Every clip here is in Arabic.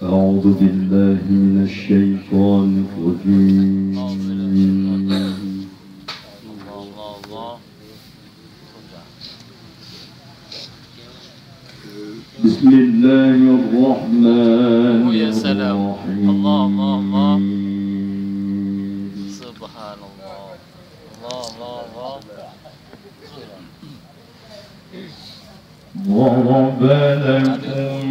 أعوذ بالله من الشيطان الرجيم. بسم الله الرحمن الرحيم. الله الله سبحان الله الله ضرب لكم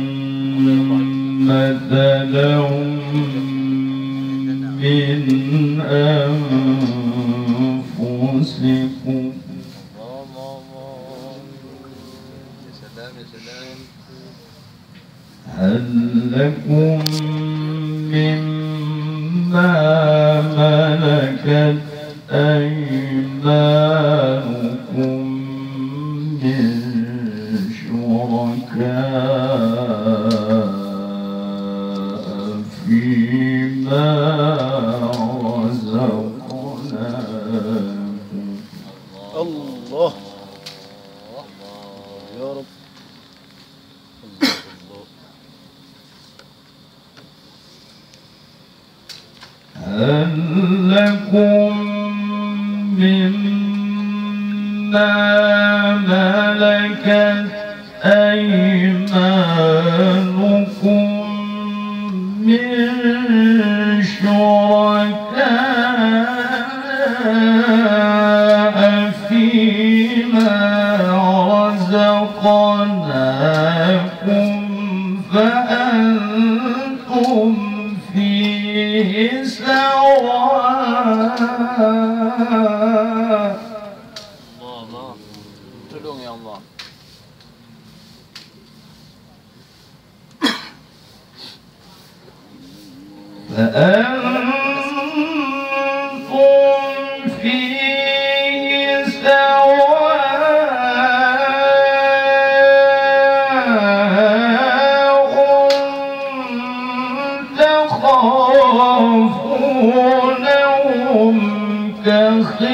مثلا من أنفسكم هل لكم مما ملكت أيمانكم من شركاء فيما رزقناكم. الله يا رب. هل لكم مما ملكت أيمانكم من شركاء فيما رزقناكم فأنتم فيه سواء. الله tolong ya Allah. فأنتم فيه سواء تخافونهم كخيفتكم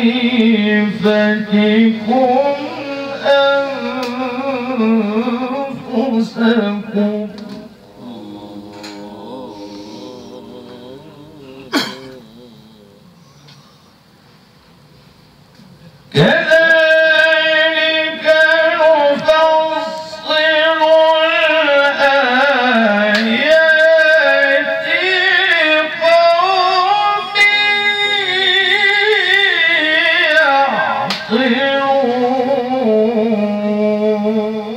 أنفسكم كذلك نفصل الآيات لقوم يعقلون.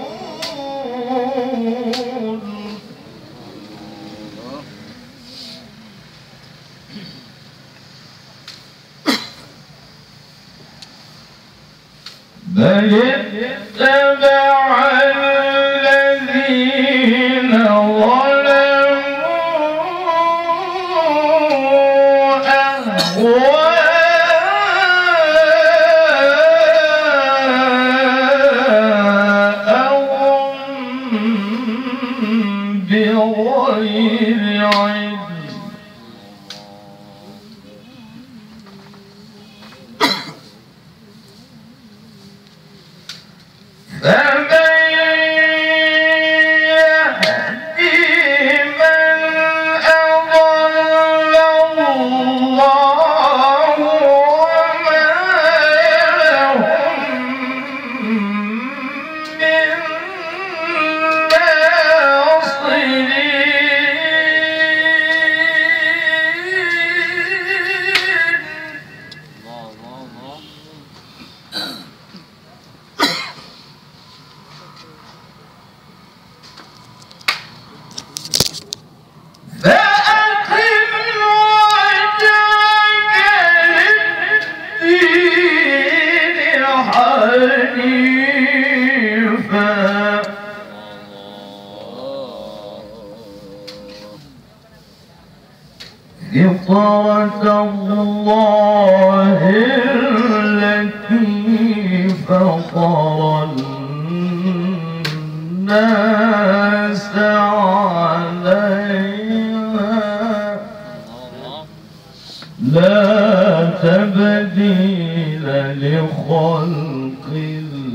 بل اتبع الذين ظلموا أهواءهم بغير علم فمن يهدي من أضل الله وما لهم من فطرة الله التي فطر الناس عليها لا تبديل لخلق الله